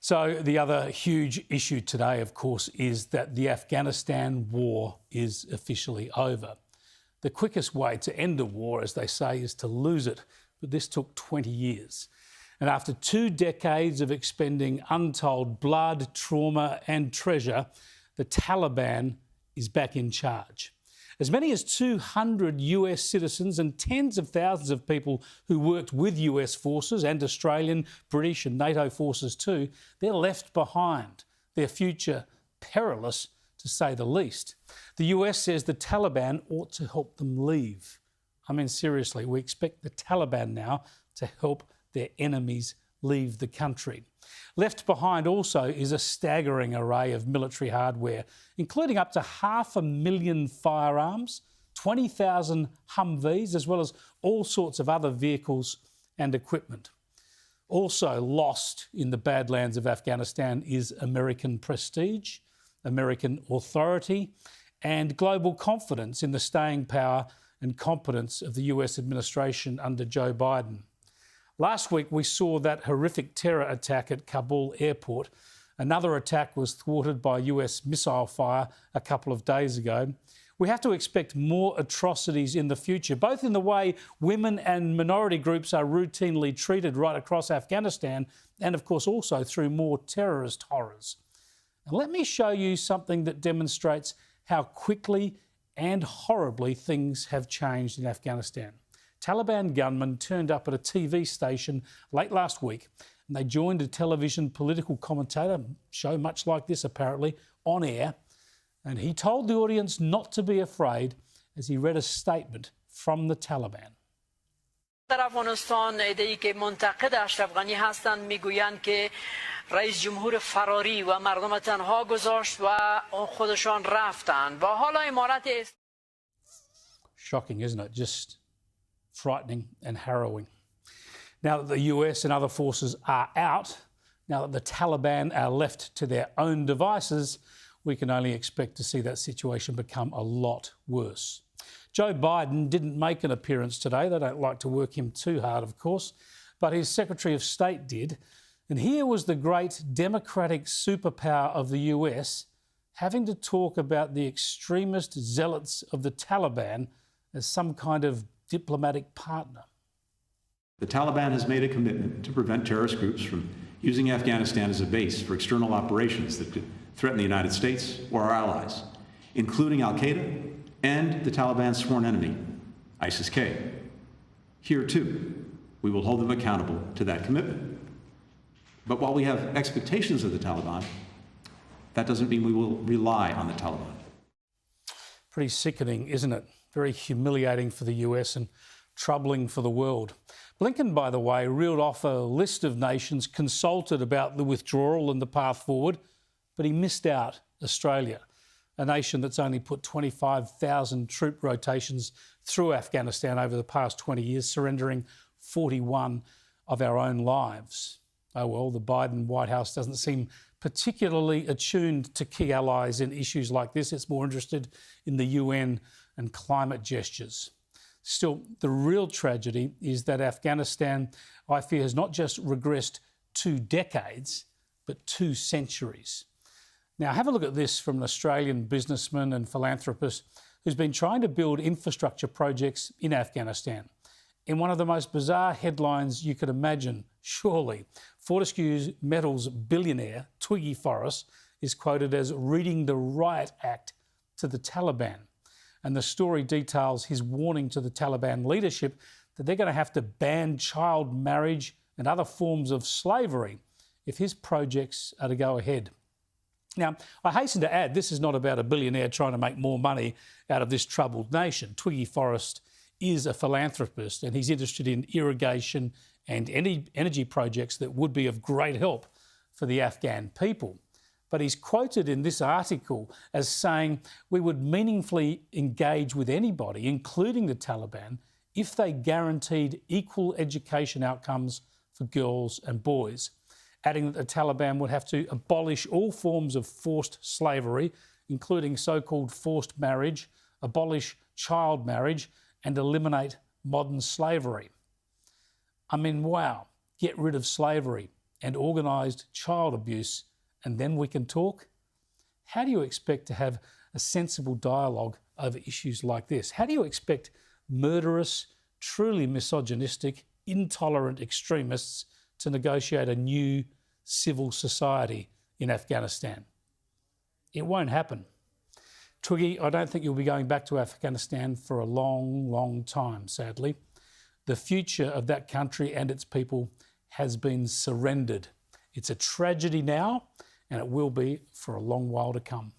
So the other huge issue today, of course, is that the Afghanistan war is officially over. The quickest way to end a war, as they say, is to lose it. But this took 20 years. And after 2 decades of expending untold blood, trauma and treasure, the Taliban is back in charge. As many as 200 US citizens and tens of thousands of people who worked with US forces and Australian, British and NATO forces too, they're left behind. Their future perilous, to say the least. The US says the Taliban ought to help them leave. I mean, seriously, we expect the Taliban now to help their enemies leave the country. Left behind also is a staggering array of military hardware, including up to 500,000 firearms, 20,000 Humvees, as well as all sorts of other vehicles and equipment. Also lost in the Badlands of Afghanistan is American prestige, American authority, and global confidence in the staying power and competence of the US administration under Joe Biden. Last week, we saw that horrific terror attack at Kabul airport. Another attack was thwarted by US missile fire a couple of days ago. We have to expect more atrocities in the future, both in the way women and minority groups are routinely treated right across Afghanistan, and of course also through more terrorist horrors. And let me show you something that demonstrates how quickly and horribly things have changed in Afghanistan. Taliban gunmen turned up at a TV station late last week and they joined a television political commentator, show much like this apparently, on air. And he told the audience not to be afraid as he read a statement from the Taliban. در افغانستان ایده‌ای که منتقد اشرف غنی هستند میگویند که رئیس جمهور فراری و مردم تنها گذاشت و خودشان رفتند و حالا امارت Shocking, isn't it? Just frightening and harrowing. Now that the US and other forces are out, now that the Taliban are left to their own devices, we can only expect to see that situation become a lot worse. Joe Biden didn't make an appearance today. They don't like to work him too hard, of course, but his Secretary of State did. And here was the great democratic superpower of the US having to talk about the extremist zealots of the Taliban as some kind of diplomatic partner. The Taliban has made a commitment to prevent terrorist groups from using Afghanistan as a base for external operations that could threaten the United States or our allies, including al-Qaeda and the Taliban's sworn enemy, ISIS-K. Here, too, we will hold them accountable to that commitment. But while we have expectations of the Taliban, that doesn't mean we will rely on the Taliban. Pretty sickening, isn't it? Very humiliating for the US and troubling for the world. Blinken, by the way, reeled off a list of nations consulted about the withdrawal and the path forward, but he missed out Australia, a nation that's only put 25,000 troop rotations through Afghanistan over the past 20 years, surrendering 41 of our own lives. Oh well, the Biden White House doesn't seem particularly attuned to key allies in issues like this. It's more interested in the UN and climate gestures. Still, the real tragedy is that Afghanistan, I fear, has not just regressed 2 decades, but 2 centuries. Now, have a look at this from an Australian businessman and philanthropist who's been trying to build infrastructure projects in Afghanistan. In one of the most bizarre headlines you could imagine, surely, Fortescue Metals billionaire Twiggy Forrest is quoted as reading the riot act to the Taliban. And the story details his warning to the Taliban leadership that they're going to have to ban child marriage and other forms of slavery if his projects are to go ahead. Now, I hasten to add, this is not about a billionaire trying to make more money out of this troubled nation. Twiggy Forrest is a philanthropist and he's interested in irrigation and energy projects that would be of great help for the Afghan people. But he's quoted in this article as saying we would meaningfully engage with anybody, including the Taliban, if they guaranteed equal education outcomes for girls and boys, adding that the Taliban would have to abolish all forms of forced slavery, including so-called forced marriage, abolish child marriage, and eliminate modern slavery. I mean, wow, get rid of slavery. and organised child abuse, and then we can talk? How do you expect to have a sensible dialogue over issues like this? How do you expect murderous, truly misogynistic, intolerant extremists to negotiate a new civil society in Afghanistan? It won't happen. Twiggy, I don't think you'll be going back to Afghanistan for a long, long time, sadly. The future of that country and its people has been surrendered. It's a tragedy now, and it will be for a long while to come.